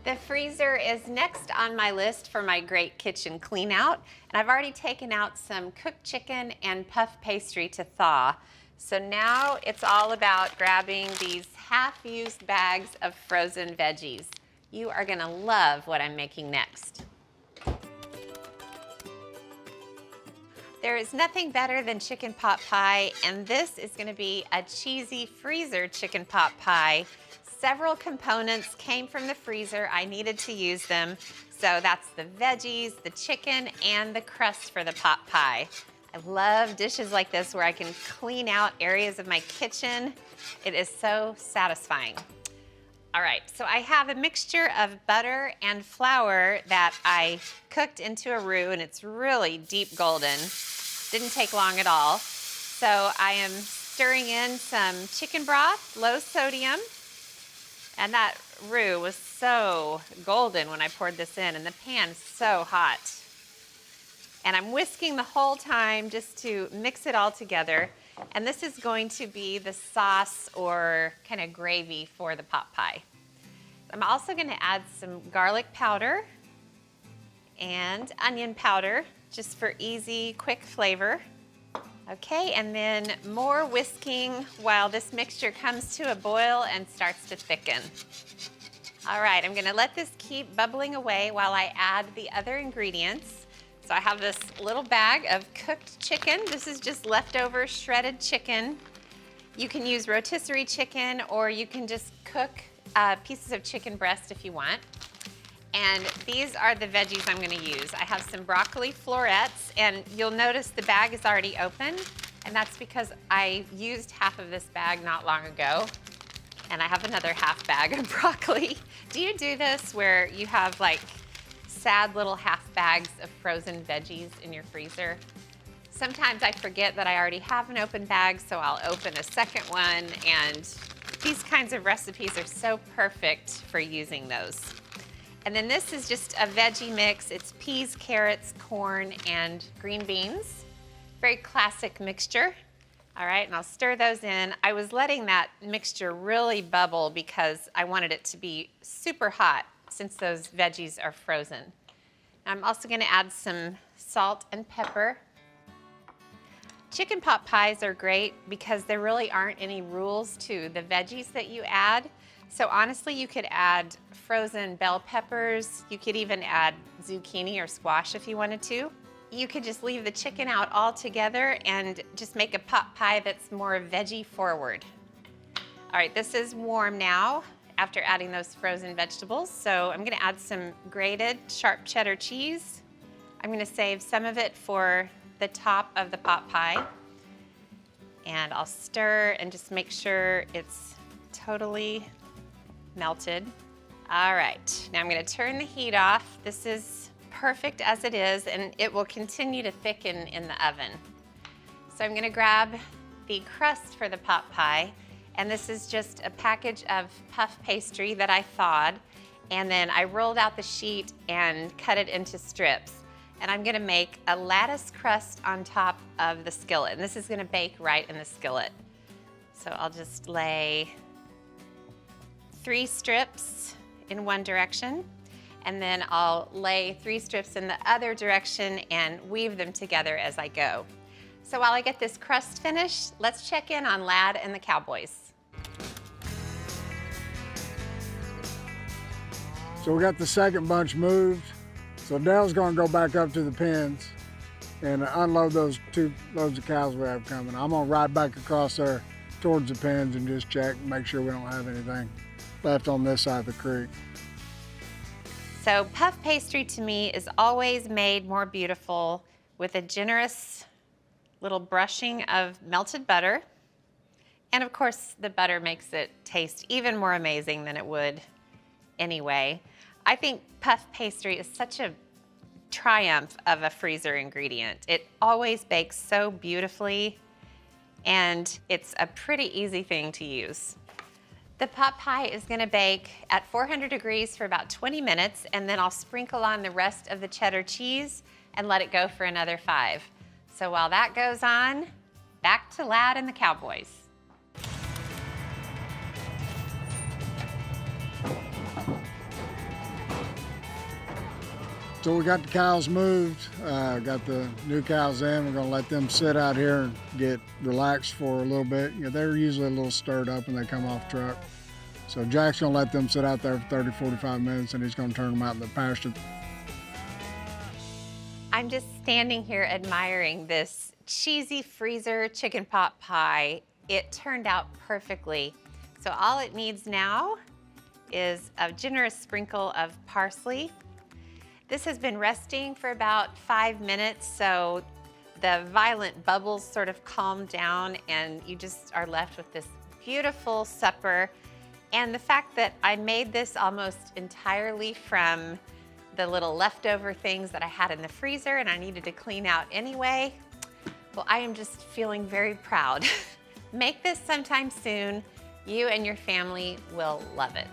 The freezer is next on my list for my great kitchen clean out, and I've already taken out some cooked chicken and puff pastry to thaw. So now it's all about grabbing these half-used bags of frozen veggies. You are gonna love what I'm making next. There is nothing better than chicken pot pie, and this is gonna be a cheesy freezer chicken pot pie. Several components came from the freezer. I needed to use them. So that's the veggies, the chicken, and the crust for the pot pie. I love dishes like this where I can clean out areas of my kitchen. It is so satisfying. All right, so I have a mixture of butter and flour that I cooked into a roux, and it's really deep golden. Didn't take long at all. So I am stirring in some chicken broth, low sodium, and that roux was so golden when I poured this in, and the pan's so hot. And I'm whisking the whole time just to mix it all together. And this is going to be the sauce or kind of gravy for the pot pie. I'm also gonna add some garlic powder and onion powder, just for easy, quick flavor. Okay, and then more whisking while this mixture comes to a boil and starts to thicken. All right, I'm gonna let this keep bubbling away while I add the other ingredients. So I have this little bag of cooked chicken. This is just leftover shredded chicken. You can use rotisserie chicken, or you can just cook pieces of chicken breast if you want. And these are the veggies I'm gonna use. I have some broccoli florets, and you'll notice the bag is already open, and that's because I used half of this bag not long ago, and I have another half bag of broccoli. Do you do this where you have like sad little half bags of frozen veggies in your freezer? Sometimes I forget that I already have an open bag, so I'll open a second one, and these kinds of recipes are so perfect for using those. And then this is just a veggie mix. It's peas, carrots, corn, and green beans. Very classic mixture. All right, and I'll stir those in. I was letting that mixture really bubble because I wanted it to be super hot since those veggies are frozen. I'm also gonna add some salt and pepper. Chicken pot pies are great because there really aren't any rules to the veggies that you add. So honestly, you could add frozen bell peppers. You could even add zucchini or squash if you wanted to. You could just leave the chicken out altogether and just make a pot pie that's more veggie forward. All right, this is warm now after adding those frozen vegetables. So I'm gonna add some grated sharp cheddar cheese. I'm gonna save some of it for the top of the pot pie. And I'll stir and just make sure it's totally melted. All right, now I'm gonna turn the heat off. This is perfect as it is, and it will continue to thicken in the oven. So I'm gonna grab the crust for the pot pie, and this is just a package of puff pastry that I thawed, and then I rolled out the sheet and cut it into strips. And I'm gonna make a lattice crust on top of the skillet, and this is gonna bake right in the skillet. So I'll just lay 3 strips in one direction, and then I'll lay 3 strips in the other direction and weave them together as I go. So while I get this crust finished, let's check in on Lad and the Cowboys. So we got the second bunch moved. So Dale's gonna go back up to the pens and unload those 2 loads of cows we have coming. I'm gonna ride back across there towards the pens and just check and make sure we don't have anything left on this side of the creek. So puff pastry to me is always made more beautiful with a generous little brushing of melted butter. And of course, the butter makes it taste even more amazing than it would anyway. I think puff pastry is such a triumph of a freezer ingredient. It always bakes so beautifully, and it's a pretty easy thing to use. The pot pie is gonna bake at 400 degrees for about 20 minutes, and then I'll sprinkle on the rest of the cheddar cheese and let it go for another 5. So while that goes on, back to Lad and the Cowboys. So we got the cows moved, got the new cows in. We're gonna let them sit out here and get relaxed for a little bit. You know, they're usually a little stirred up when they come off truck. So Jack's gonna let them sit out there for 30, 45 minutes and he's gonna turn them out in the pasture. I'm just standing here admiring this cheesy freezer chicken pot pie. It turned out perfectly. So all it needs now is a generous sprinkle of parsley. This has been resting for about 5 minutes, so the violent bubbles sort of calm down and you just are left with this beautiful supper. And the fact that I made this almost entirely from the little leftover things that I had in the freezer and I needed to clean out anyway, well, I am just feeling very proud. Make this sometime soon. You and your family will love it.